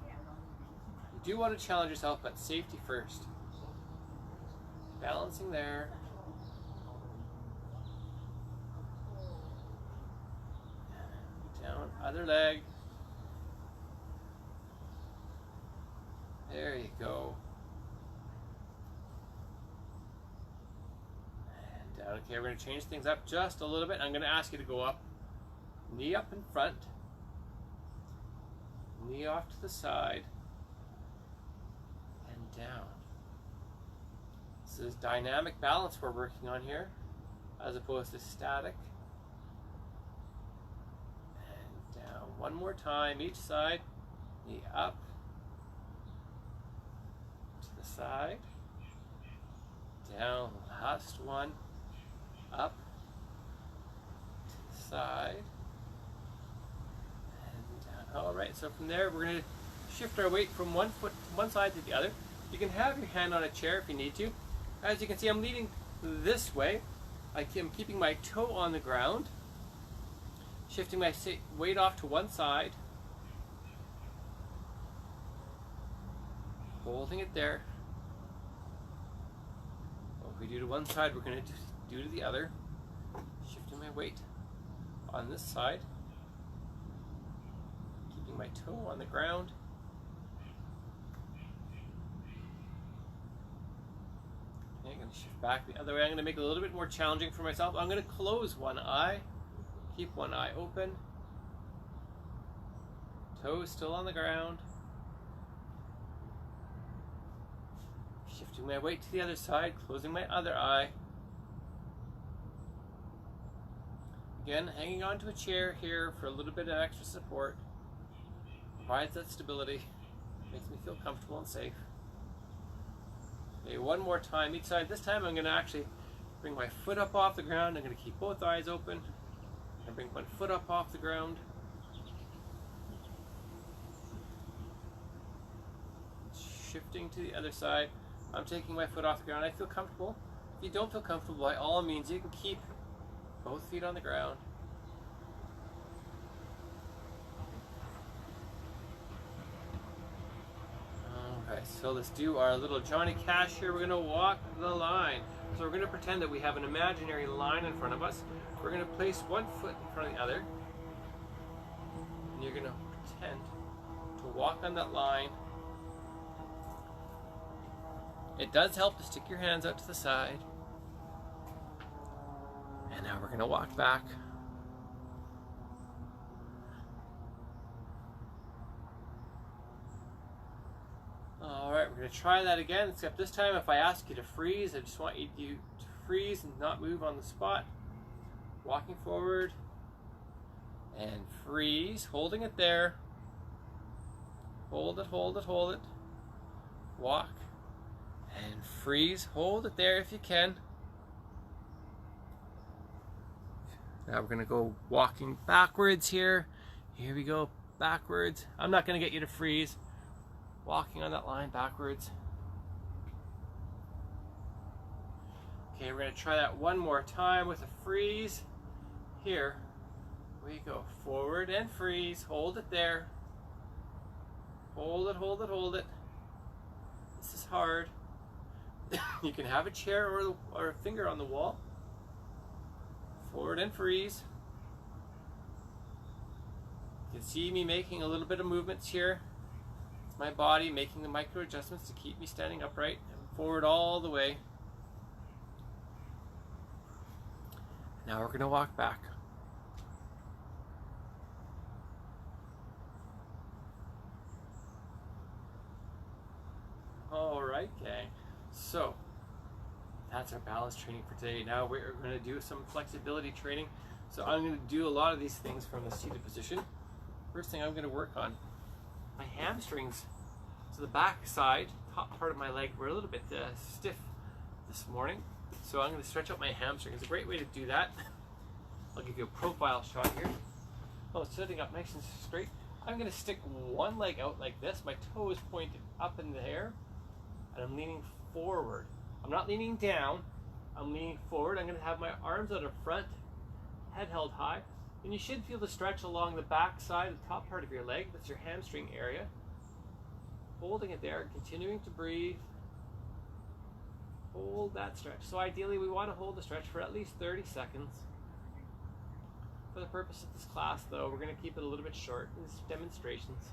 A: You do want to challenge yourself, but safety first. Balancing there. Down, other leg. There you go. And down. Okay, we're going to change things up just a little bit. I'm going to ask you to go up. Knee up in front. Knee off to the side. And down. This is dynamic balance we're working on here, as opposed to static. And down. One more time, each side. Knee up. Side, down, last one, up, side, and down. All right, so from there, we're going to shift our weight from one side to the other. You can have your hand on a chair if you need to. As you can see, I'm leaning this way. I'm keeping my toe on the ground, shifting my weight off to one side, holding it there. If we do to one side, we're going to do to the other. Shifting my weight on this side. Keeping my toe on the ground. Okay, I'm going to shift back the other way. I'm going to make it a little bit more challenging for myself. I'm going to close one eye. Keep one eye open. Toe still on the ground. Shifting my weight to the other side, closing my other eye. Again, hanging onto a chair here for a little bit of extra support. Provides that stability. Makes me feel comfortable and safe. Okay, one more time each side. This time I'm going to actually bring my foot up off the ground. I'm going to keep both eyes open. And bring one foot up off the ground. Shifting to the other side. I'm taking my foot off the ground. I feel comfortable. If you don't feel comfortable, by all means, you can keep both feet on the ground. Alright, so let's do our little Johnny Cash here. We're going to walk the line. So we're going to pretend that we have an imaginary line in front of us. We're going to place one foot in front of the other. And you're going to pretend to walk on that line. It does help to stick your hands out to the side. And now we're going to walk back. Alright, we're going to try that again, except this time if I ask you to freeze, I just want you to freeze and not move on the spot. Walking forward. And freeze, holding it there. Hold it, hold it, hold it. Walk. And freeze, hold it there if you can. Now we're going to go walking backwards here. Here we go, backwards. I'm not going to get you to freeze. Walking on that line backwards. Okay, we're going to try that one more time with a freeze. Here, we go. Forward and freeze. Hold it there. Hold it, hold it, hold it. This is hard. You can have a chair or a finger on the wall. Forward and freeze. You can see me making a little bit of movements here. It's my body making the micro adjustments to keep me standing upright and forward all the way. Now we're going to walk back. Alright, gang. So, that's our balance training for today. Now we're going to do some flexibility training. So I'm going to do a lot of these things from the seated position. First thing I'm going to work on, my hamstrings. So the back side, top part of my leg, were a little bit stiff this morning. So I'm going to stretch out my hamstring. It's a great way to do that. I'll give you a profile shot here. Oh, sitting up nice and straight. I'm going to stick one leg out like this. My toe is pointed up in the air, and I'm leaning forward. I'm not leaning down. I'm leaning forward. I'm going to have my arms out in front, head held high. And you should feel the stretch along the back side, the top part of your leg. That's your hamstring area. Holding it there, continuing to breathe. Hold that stretch. So ideally we want to hold the stretch for at least 30 seconds. For the purpose of this class though, we're going to keep it a little bit short in these demonstrations.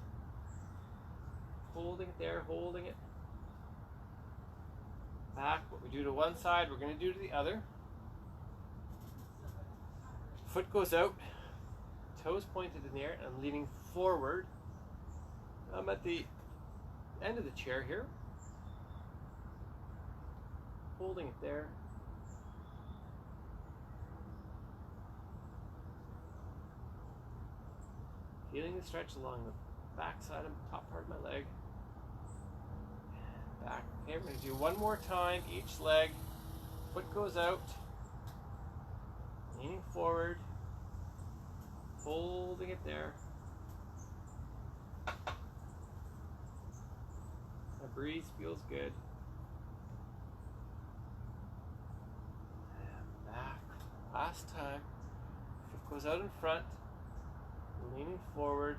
A: Holding it there, holding it. Back, what we do to one side, we're going to do to the other. Foot goes out, toes pointed in the air, and I'm leaning forward. I'm at the end of the chair here. Holding it there. Feeling the stretch along the back side and top part of my leg. And back. Okay, we're going to do one more time, each leg. Foot goes out. Leaning forward. Holding it there. The breeze feels good. And back. Last time. Foot goes out in front. Leaning forward.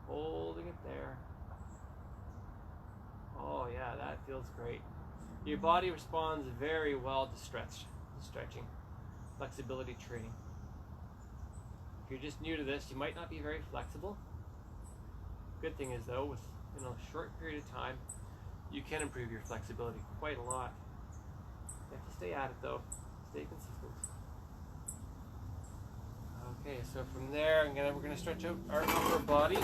A: Holding it there. Oh yeah, that feels great. Your body responds very well to stretching, flexibility training. If you're just new to this, you might not be very flexible. Good thing is though, within a short period of time, you can improve your flexibility quite a lot. You have to stay at it though, stay consistent. Okay, so from there, we're going to stretch out our upper body.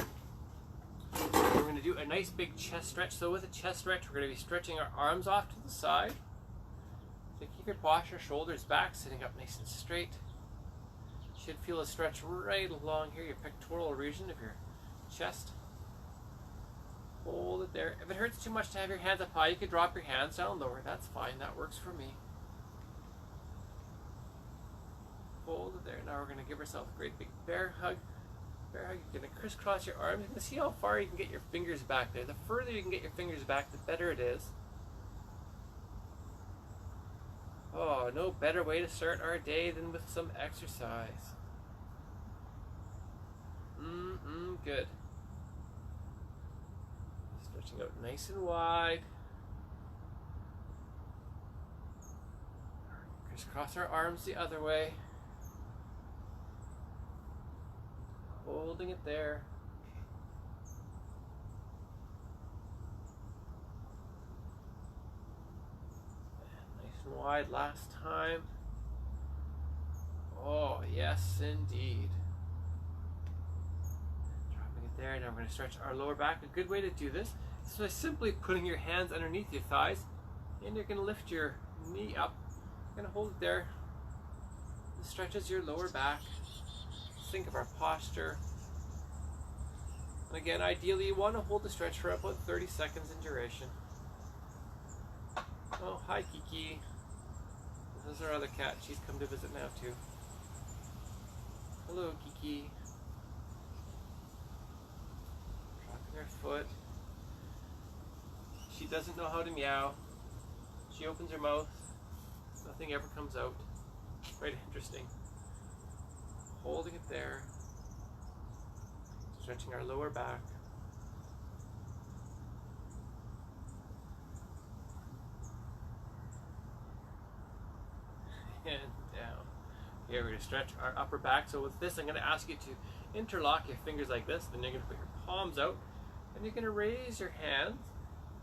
A: We're going to do a nice big chest stretch. So with a chest stretch, we're going to be stretching our arms off to the side. So keep your posture, shoulders back, sitting up nice and straight. You should feel a stretch right along here, your pectoral region of your chest. Hold it there. If it hurts too much to have your hands up high, you could drop your hands down lower. That's fine. That works for me. Hold it there. Now we're going to give ourselves a great big bear hug. Bear hug. You're going to crisscross your arms. You're going to see how far you can get your fingers back there. The further you can get your fingers back, the better it is. Oh, no better way to start our day than with some exercise. Good. Stretching out nice and wide. Crisscross our arms the other way. Holding it there. And nice and wide last time. Oh, yes, indeed. Dropping it there. Now we're going to stretch our lower back. A good way to do this is by simply putting your hands underneath your thighs, and you're going to lift your knee up. You're going to hold it there. It stretches your lower back. Think of our posture. And again, ideally you want to hold the stretch for about 30 seconds in duration. Oh, hi Kiki. This is our other cat. She's come to visit now too. Hello Kiki. Dropping her foot. She doesn't know how to meow. She opens her mouth. Nothing ever comes out. Quite interesting. holding it there, stretching our lower back. And down. Here we're going to stretch our upper back. So with this, I'm going to ask you to interlock your fingers like this. Then you're going to put your palms out, and you're going to raise your hands.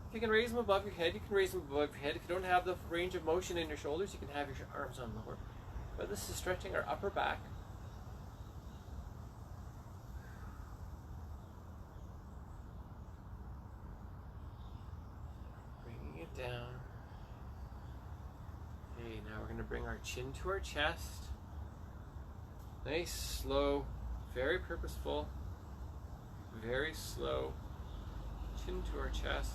A: If you can raise them above your head, you can raise them above your head. If you don't have the range of motion in your shoulders, you can have your arms on lower. But this is stretching our upper back. Bringing it down. Okay, now we're going to bring our chin to our chest. Nice, slow, very purposeful, very slow. Chin to our chest.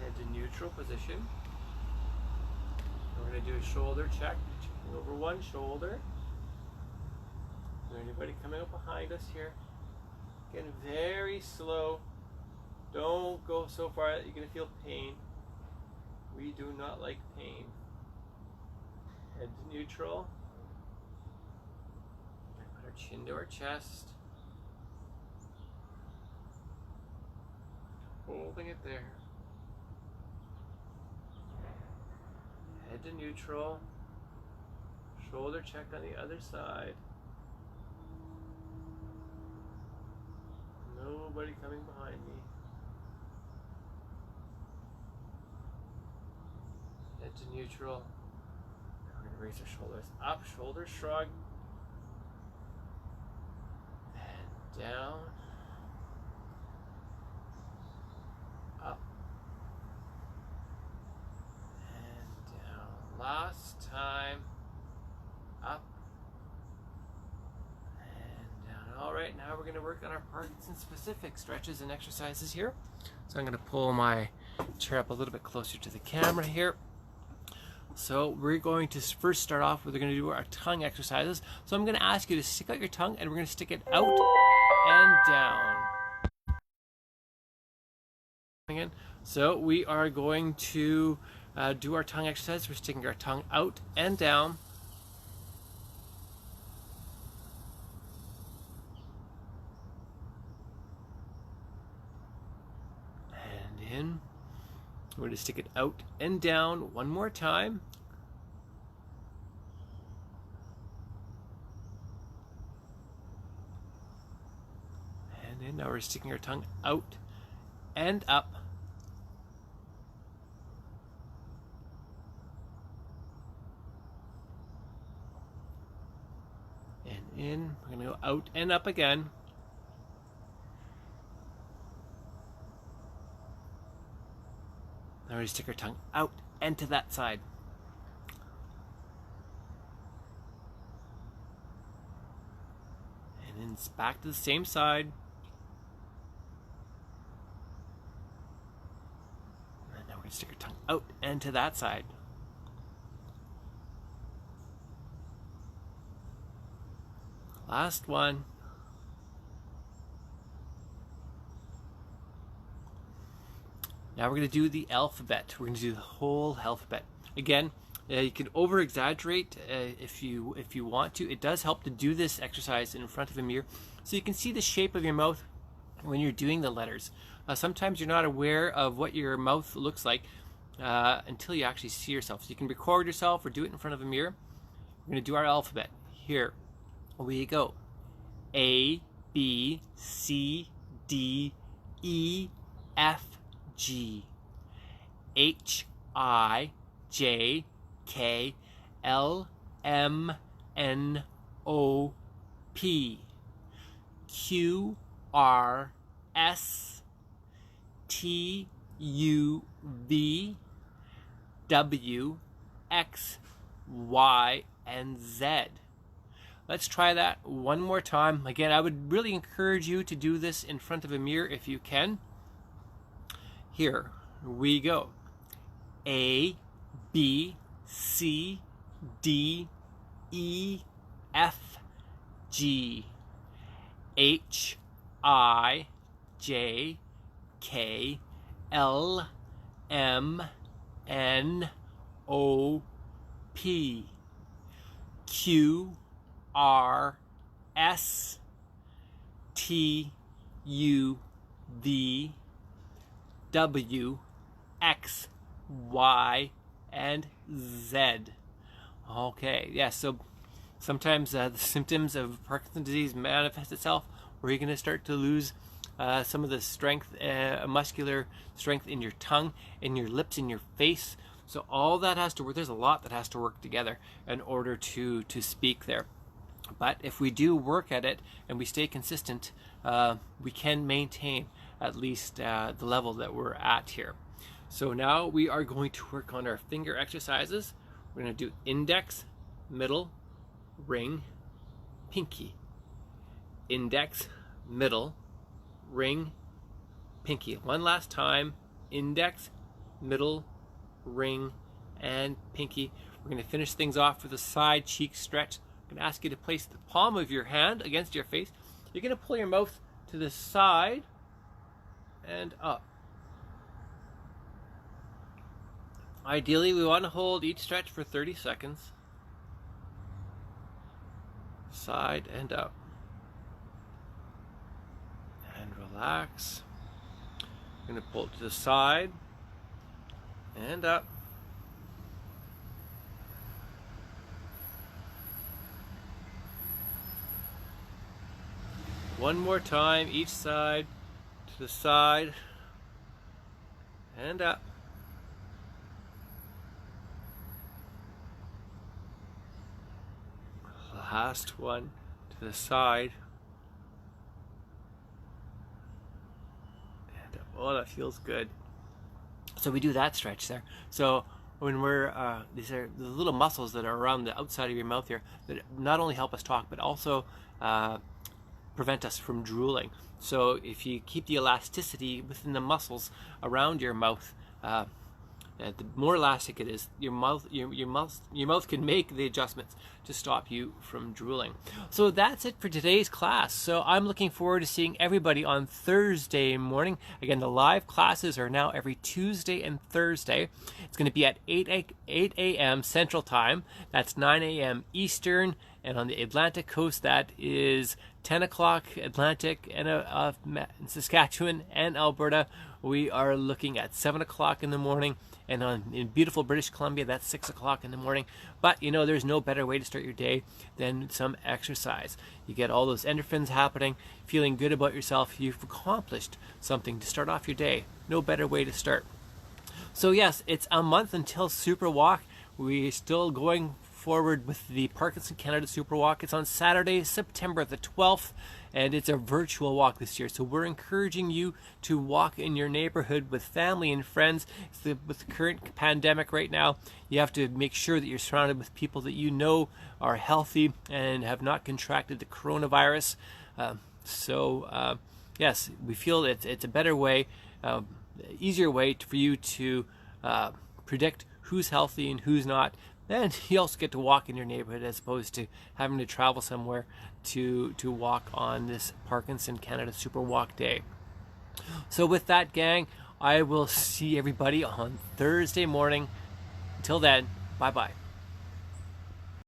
A: Head to neutral position. We're going to do a shoulder check, checking over one shoulder. Is there anybody coming up behind us here? Again, very slow. Don't go so far that you're going to feel pain. We do not like pain. Head to neutral. Put our chin to our chest. Holding it there. Head to neutral. Shoulder check on the other side. Nobody coming behind me. Head to neutral. Now we're going to raise our shoulders up. Shoulder shrug. And down. Up. And down. Last time. Up. And down. All right, now we're going to work on our Parkinson specific stretches and exercises here. So I'm going to pull my chair up a little bit closer to the camera here. So we're going to first start off with, we're going to do our tongue exercises. So I'm going to ask you to stick out your tongue, and we're going to stick it out and down. Again. So we are going to do our tongue exercise. We're sticking our tongue out and down. And in. We're going to stick it out and down one more time. And in. Now we're sticking our tongue out and up. And in. We're going to go out and up again. Now we're going to stick our tongue out and to that side. And then it's back to the same side. And now we're going to stick our tongue out and to that side. Last one. Now we're going to do the alphabet. We're going to do the whole alphabet. Again, you can over-exaggerate if you want to. It does help to do this exercise in front of a mirror so you can see the shape of your mouth when you're doing the letters. Sometimes you're not aware of what your mouth looks like until you actually see yourself. So you can record yourself or do it in front of a mirror. We're going to do our alphabet. Here we go. A, B, C, D, E, F, G, H, I, J, K, L, M, N, O, P, Q, R, S, T, U, V, W, X, Y, and Z. Let's try that one more time. Again, I would really encourage you to do this in front of a mirror if you can. Here we go. A, B, C, D, E, F, G, H, I, J, K, L, M, N, O, P, Q R S T U V W X Y and Z. Okay, yeah, so sometimes the symptoms of Parkinson's disease manifest itself where you're going to start to lose some of the strength, muscular strength in your tongue, in your lips, in your face. So all that has to work. There's a lot that has to work together in order to speak there. But if we do work at it and we stay consistent, we can maintain at least the level that we're at here. So now we are going to work on our finger exercises. We're going to do index, middle, ring, pinky. Index, middle, ring, pinky. One last time. Index, middle, ring, and pinky. We're going to finish things off with a side cheek stretch. I'm going to ask you to place the palm of your hand against your face. You're going to pull your mouth to the side and up. Ideally, we want to hold each stretch for 30 seconds. Side and up. And relax. I'm going to pull it to the side and up. One more time, each side, to the side and up. Last one, to the side and up. Oh, that feels good. So we do that stretch there. So when we're, these are the little muscles that are around the outside of your mouth here that not only help us talk, but also prevent us from drooling. So if you keep the elasticity within the muscles around your mouth, the more elastic it is, your mouth can make the adjustments to stop you from drooling. So that's it for today's class. So I'm looking forward to seeing everybody on Thursday morning. Again, the live classes are now every Tuesday and Thursday. It's going to be at 8 a.m. Central Time. That's 9 a.m. Eastern. And on the Atlantic coast, that is 10 o'clock Atlantic, and in Saskatchewan and Alberta, we are looking at 7 o'clock in the morning. And in beautiful British Columbia, that's 6 o'clock in the morning. But, you know, there's no better way to start your day than some exercise. You get all those endorphins happening, feeling good about yourself. You've accomplished something to start off your day. No better way to start. So, yes, it's a month until Super Walk. We're still going forward with the Parkinson Canada Super Walk. It's on Saturday, September the 12th, and it's a virtual walk this year. So we're encouraging you to walk in your neighborhood with family and friends. With the current pandemic right now, you have to make sure that you're surrounded with people that you know are healthy and have not contracted the coronavirus. Yes, we feel it's a better way, easier way for you to predict who's healthy and who's not. And you also get to walk in your neighborhood as opposed to having to travel somewhere to walk on this Parkinson Canada Super Walk Day. So with that, gang, I will see everybody on Thursday morning. Until then, bye-bye.